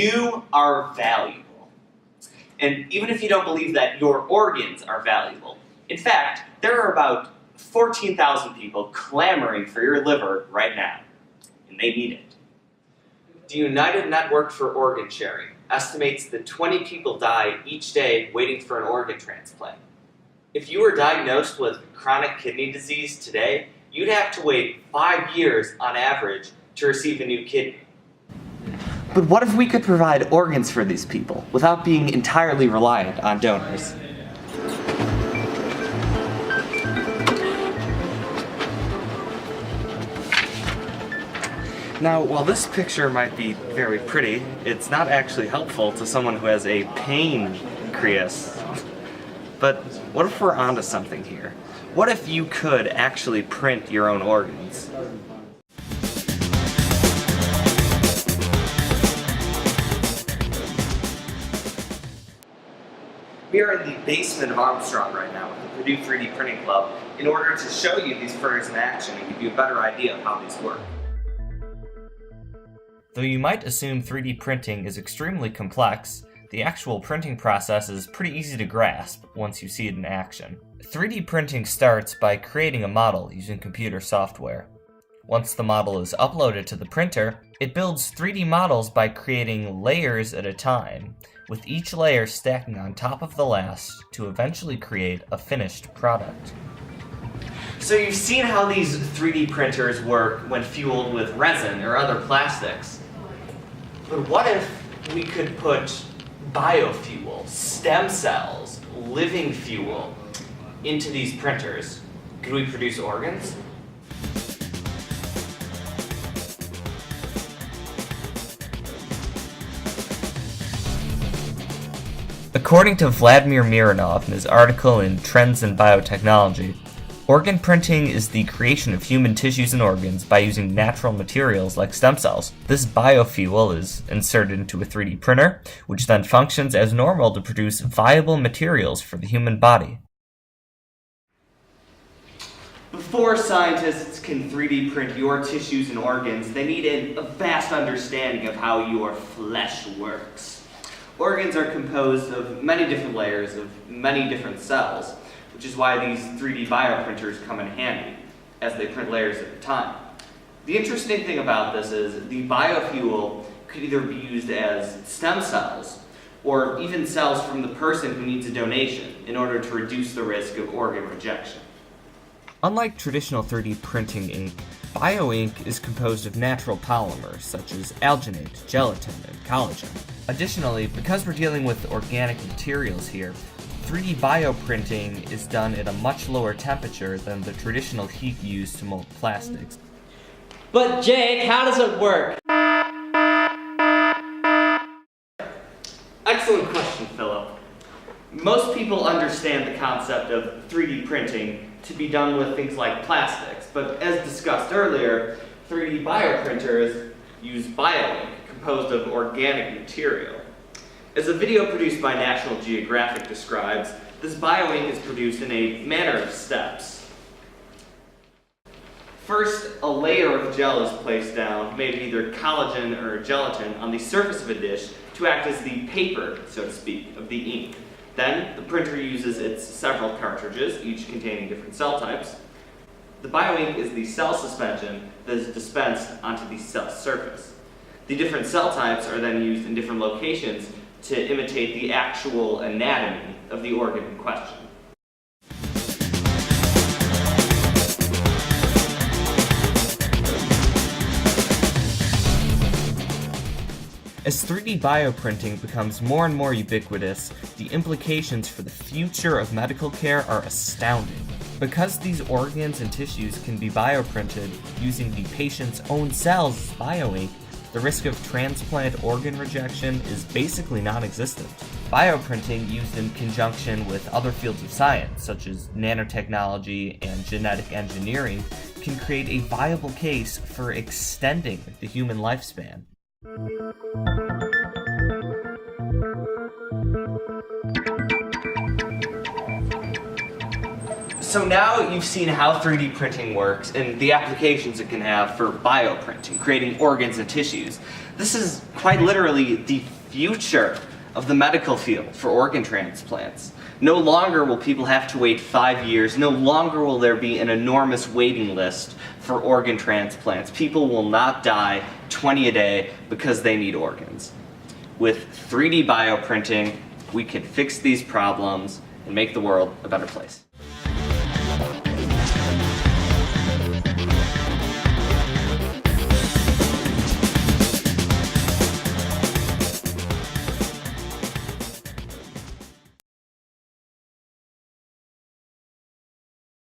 You are valuable. And even if you don't believe that your organs are valuable, in fact, there are about 14,000 people clamoring for your liver right now, and they need it. The United Network for Organ Sharing estimates that 20 people die each day waiting for an organ transplant. If you were diagnosed with chronic kidney disease today, you'd have to wait 5 years on average to receive a new kidney. But what if we could provide organs for these people without being entirely reliant on donors? Now, while this picture might be very pretty, it's not actually helpful to someone who has a pancreas. But what if we're onto something here? What if you could actually print your own organs? We are in the basement of Armstrong right now with the Purdue 3D Printing Club in order to show you these printers in action and give you a better idea of how these work. Though you might assume 3D printing is extremely complex, the actual printing process is pretty easy to grasp once you see it in action. 3D printing starts by creating a model using computer software. Once the model is uploaded to the printer, it builds 3D models by creating layers at a time, with each layer stacking on top of the last to eventually create a finished product. So you've seen how these 3D printers work when fueled with resin or other plastics. But what if we could put biofuel, stem cells, living fuel into these printers? Could we produce organs? According to Vladimir Mironov in his article in Trends in Biotechnology, organ printing is the creation of human tissues and organs by using natural materials like stem cells. This biofuel is inserted into a 3D printer, which then functions as normal to produce viable materials for the human body. Before scientists can 3D print your tissues and organs, they need a vast understanding of how your flesh works. Organs are composed of many different layers of many different cells, which is why these 3D bioprinters come in handy, as they print layers at a time. The interesting thing about this is the biofuel could either be used as stem cells, or even cells from the person who needs a donation in order to reduce the risk of organ rejection. Unlike traditional 3D printing ink, bioink is composed of natural polymers such as alginate, gelatin, and collagen. Additionally, because we're dealing with organic materials here, 3D bioprinting is done at a much lower temperature than the traditional heat used to mold plastics. But Jake, how does it work? Excellent question, Philip. Most people understand the concept of 3D printing to be done with things like plastics, but as discussed earlier, 3D bioprinters use bioink, composed of organic material. As a video produced by National Geographic describes, this bioink is produced in a manner of steps. First, a layer of gel is placed down, made of either collagen or gelatin, on the surface of a dish to act as the paper, so to speak, of the ink. Then, the printer uses its several cartridges, each containing different cell types. The bioink is the cell suspension that is dispensed onto the cell surface. The different cell types are then used in different locations to imitate the actual anatomy of the organ in question. As 3D bioprinting becomes more and more ubiquitous, the implications for the future of medical care are astounding. Because these organs and tissues can be bioprinted using the patient's own cells as bioink, the risk of transplant organ rejection is basically non-existent. Bioprinting, used in conjunction with other fields of science, such as nanotechnology and genetic engineering, can create a viable case for extending the human lifespan. So now you've seen how 3D printing works and the applications it can have for bioprinting, creating organs and tissues. This is quite literally the future of the medical field for organ transplants. No longer will people have to wait 5 years. No longer will there be an enormous waiting list for organ transplants. People will not die 20 a day because they need organs. With 3D bioprinting, we can fix these problems and make the world a better place.